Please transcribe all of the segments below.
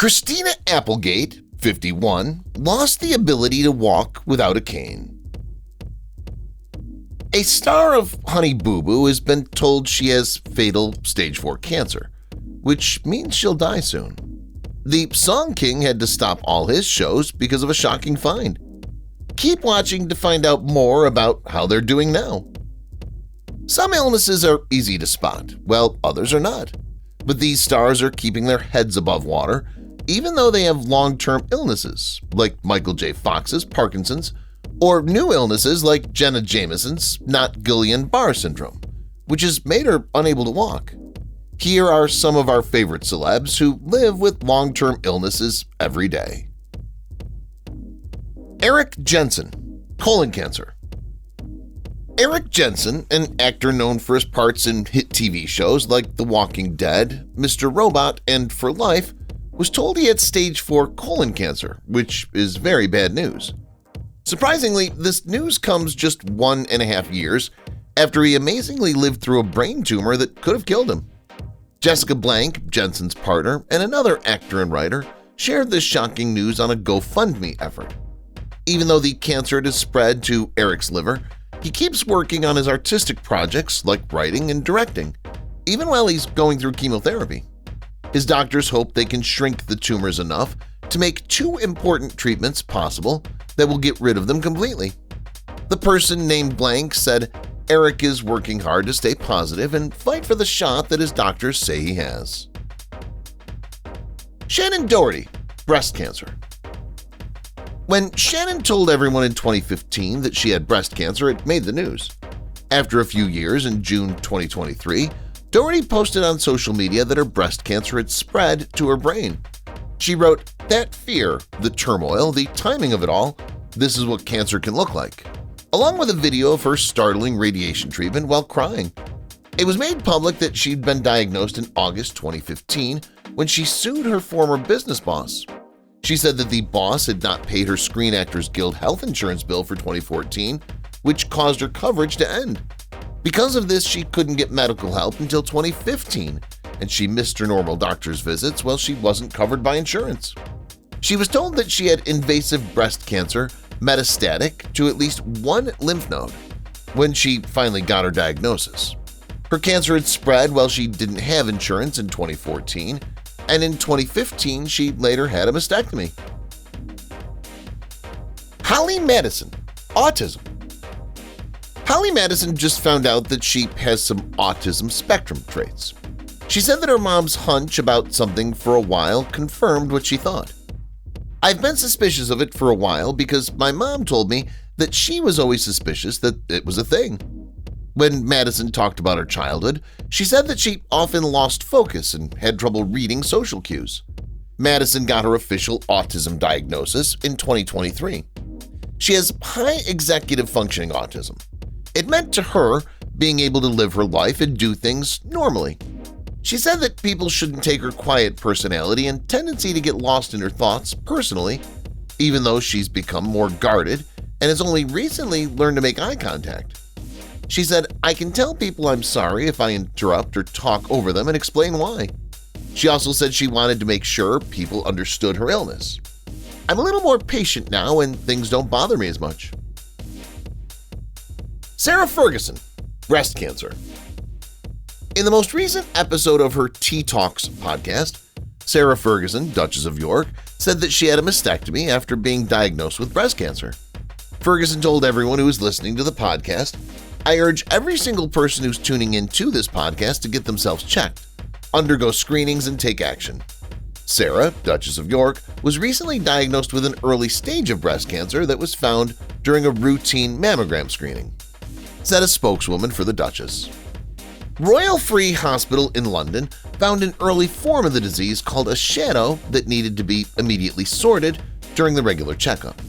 Christina Applegate, 51, lost the ability to walk without a cane. A star of Honey Boo Boo has been told she has fatal stage 4 cancer, which means she'll die soon. The Song King had to stop all his shows because of a shocking find. Keep watching to find out more about how they're doing now. Some illnesses are easy to spot, while others are not. But these stars are keeping their heads above water, even though they have long-term illnesses, like Michael J. Fox's Parkinson's, or new illnesses like Jenna Jameson's not Guillain-Barré syndrome, which has made her unable to walk. Here are some of our favorite celebs who live with long-term illnesses every day. Eric Jensen, colon cancer. Eric Jensen, an actor known for his parts in hit TV shows like The Walking Dead, Mr. Robot, and For Life, was told he had stage 4 colon cancer, which is very bad news. Surprisingly, this news comes just 1.5 years after he amazingly lived through a brain tumor that could have killed him. Jessica Blank, Jensen's partner, and another actor and writer shared this shocking news on a GoFundMe effort. Even though the cancer had spread to Eric's liver, he keeps working on his artistic projects like writing and directing, even while he's going through chemotherapy. His doctors hope they can shrink the tumors enough to make 2 important treatments possible that will get rid of them completely. The person named Blank said Eric is working hard to stay positive and fight for the shot that his doctors say he has. Shannon Doherty, breast cancer. When Shannon told everyone in 2015 that she had breast cancer, it made the news. After a few years, in June 2023, Doherty posted on social media that her breast cancer had spread to her brain. She wrote, "That fear, the turmoil, the timing of it all, this is what cancer can look like," along with a video of her startling radiation treatment while crying. It was made public that she'd been diagnosed in August 2015 when she sued her former business boss. She said that the boss had not paid her Screen Actors Guild health insurance bill for 2014, which caused her coverage to end. Because of this, she couldn't get medical help until 2015, and she missed her normal doctor's visits while she wasn't covered by insurance. She was told that she had invasive breast cancer metastatic to at least 1 lymph node when she finally got her diagnosis. Her cancer had spread while she didn't have insurance in 2014, and in 2015 she later had a mastectomy. Holly Madison, autism. Holly Madison just found out that she has some autism spectrum traits. She said that her mom's hunch about something for a while confirmed what she thought. "I've been suspicious of it for a while because my mom told me that she was always suspicious that it was a thing." When Madison talked about her childhood, she said that she often lost focus and had trouble reading social cues. Madison got her official autism diagnosis in 2023. She has high executive functioning autism. It meant to her being able to live her life and do things normally. She said that people shouldn't take her quiet personality and tendency to get lost in her thoughts personally, even though she's become more guarded and has only recently learned to make eye contact. She said, "I can tell people I'm sorry if I interrupt or talk over them and explain why." She also said she wanted to make sure people understood her illness. "I'm a little more patient now and things don't bother me as much." Sarah Ferguson, breast cancer. In the most recent episode of her Tea Talks podcast, Sarah Ferguson, Duchess of York, said that she had a mastectomy after being diagnosed with breast cancer. Ferguson told everyone who was listening to the podcast, "I urge every single person who's tuning in to this podcast to get themselves checked, undergo screenings, and take action." Sarah, Duchess of York, was recently diagnosed with an early stage of breast cancer that was found during a routine mammogram screening, said a spokeswoman for the Duchess. Royal Free Hospital in London found an early form of the disease called a shadow that needed to be immediately sorted during the regular checkup.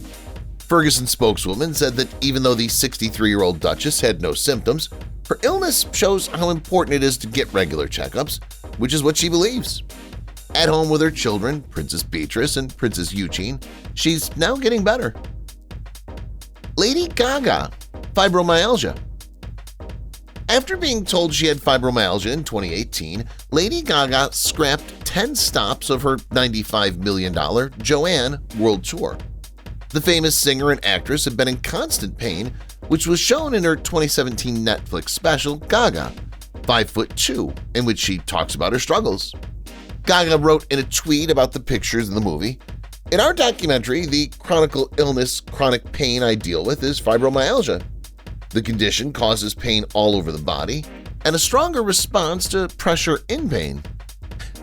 Ferguson spokeswoman said that even though the 63-year-old Duchess had no symptoms, her illness shows how important it is to get regular checkups, which is what she believes. At home with her children, Princess Beatrice and Princess Eugene, she's now getting better. Lady Gaga, fibromyalgia. After being told she had fibromyalgia in 2018, Lady Gaga scrapped 10 stops of her $95 million Joanne World Tour. The famous singer and actress had been in constant pain, which was shown in her 2017 Netflix special Gaga, 5'2", in which she talks about her struggles. Gaga wrote in a tweet about the pictures in the movie, "In our documentary, the chronic pain I deal with is fibromyalgia. The condition causes pain all over the body and a stronger response to pressure in pain.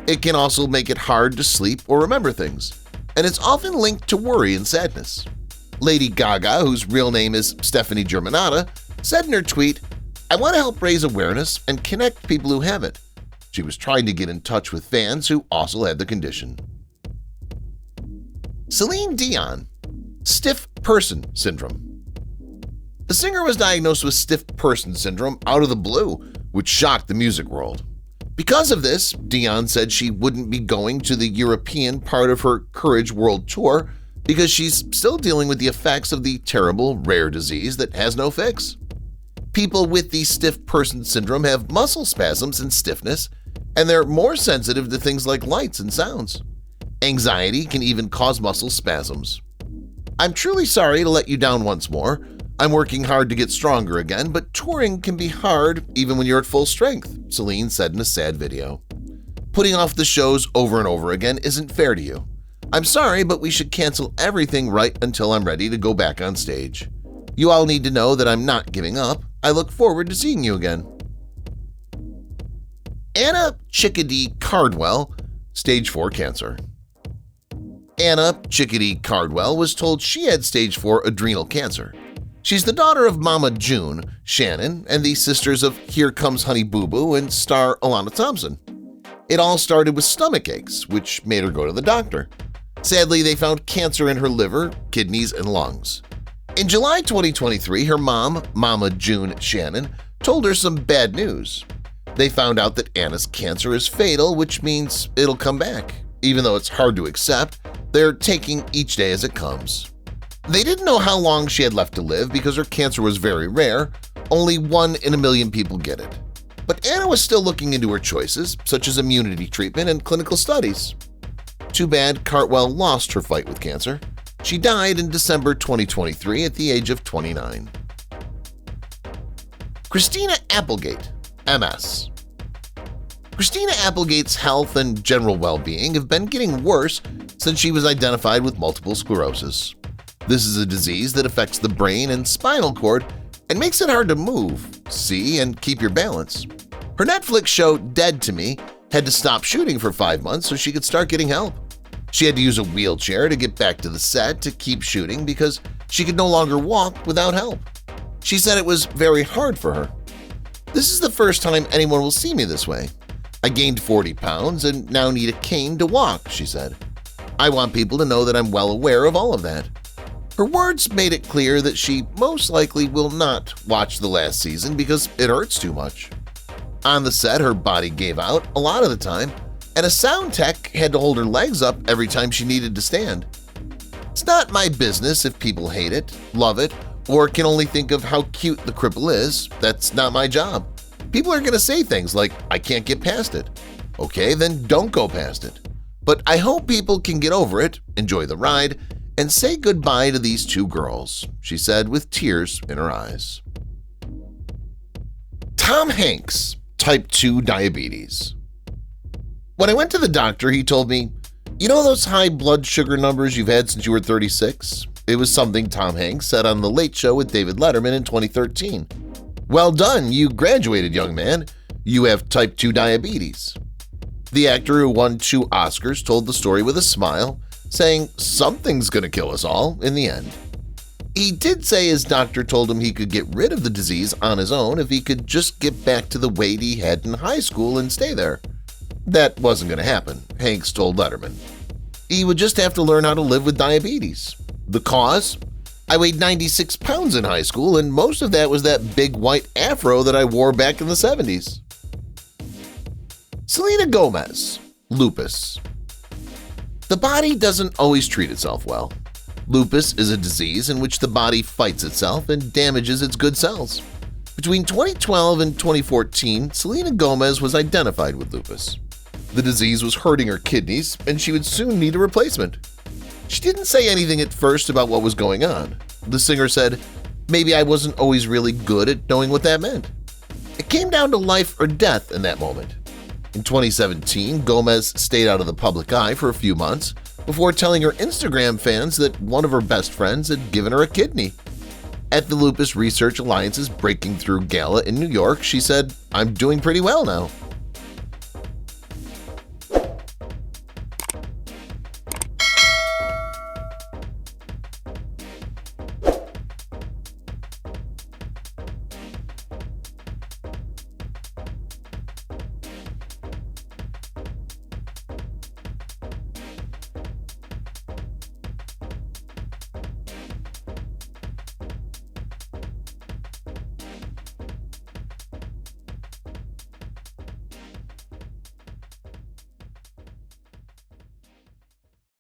It can also make it hard to sleep or remember things, and it's often linked to worry and sadness." Lady Gaga, whose real name is Stephanie Germanotta, said in her tweet, "I want to help raise awareness and connect people who have it." She was trying to get in touch with fans who also had the condition. Celine Dion, stiff person syndrome. The singer was diagnosed with stiff person syndrome out of the blue, which shocked the music world. Because of this, Dion said she wouldn't be going to the European part of her Courage World Tour because she's still dealing with the effects of the terrible, rare disease that has no fix. People with the stiff person syndrome have muscle spasms and stiffness, and they're more sensitive to things like lights and sounds. Anxiety can even cause muscle spasms. "I'm truly sorry to let you down once more. I'm working hard to get stronger again, but touring can be hard even when you're at full strength," Celine said in a sad video. "Putting off the shows over and over again isn't fair to you. I'm sorry, but we should cancel everything right until I'm ready to go back on stage. You all need to know that I'm not giving up. I look forward to seeing you again." Anna Chickity Cardwell, stage 4 cancer. Anna Chickity Cardwell was told she had stage 4 adrenal cancer. She's the daughter of Mama June, Shannon, and the sisters of Here Comes Honey Boo Boo and star Alana Thompson. It all started with stomach aches, which made her go to the doctor. Sadly, they found cancer in her liver, kidneys, and lungs. In July 2023, her mom, Mama June Shannon, told her some bad news. They found out that Anna's cancer is fatal, which means it'll come back. Even though it's hard to accept, they're taking each day as it comes. They didn't know how long she had left to live because her cancer was very rare. Only 1 in a million people get it. But Anna was still looking into her choices, such as immunity treatment and clinical studies. Too bad Cardwell lost her fight with cancer. She died in December 2023 at the age of 29. Christina Applegate, MS. Christina Applegate's health and general well-being have been getting worse since she was identified with multiple sclerosis. This is a disease that affects the brain and spinal cord and makes it hard to move, see, and keep your balance. Her Netflix show Dead to Me had to stop shooting for 5 months so she could start getting help. She had to use a wheelchair to get back to the set to keep shooting because she could no longer walk without help. She said it was very hard for her. "This is the first time anyone will see me this way. I gained 40 pounds and now need a cane to walk," she said. "I want people to know that I'm well aware of all of that." Her words made it clear that she most likely will not watch the last season because it hurts too much. On the set, her body gave out a lot of the time, and a sound tech had to hold her legs up every time she needed to stand. "It's not my business if people hate it, love it, or can only think of how cute the cripple is. That's not my job. People are going to say things like, 'I can't get past it.' Okay, then don't go past it. But I hope people can get over it, enjoy the ride, and say goodbye to these 2 girls," she said with tears in her eyes. Tom Hanks, type 2 diabetes. When I went to the doctor, he told me, "You know those high blood sugar numbers you've had since you were 36? It was something Tom Hanks said on The Late Show with David Letterman in 2013. "Well done, you graduated, young man. You have type 2 diabetes." The actor, who won 2 Oscars, told the story with a smile, saying something's going to kill us all in the end. He did say his doctor told him he could get rid of the disease on his own if he could just get back to the weight he had in high school and stay there. That wasn't going to happen, Hanks told Letterman. He would just have to learn how to live with diabetes. The cause? I weighed 96 pounds in high school, and most of that was that big white afro that I wore back in the 70s. Selena Gomez, lupus. The body doesn't always treat itself well. Lupus is a disease in which the body fights itself and damages its good cells. Between 2012 and 2014, Selena Gomez was identified with lupus. The disease was hurting her kidneys, and she would soon need a replacement. She didn't say anything at first about what was going on. The singer said, "Maybe I wasn't always really good at knowing what that meant." It came down to life or death in that moment. In 2017, Gomez stayed out of the public eye for a few months before telling her Instagram fans that one of her best friends had given her a kidney. At the Lupus Research Alliance's Breaking Through Gala in New York, she said, "I'm doing pretty well now."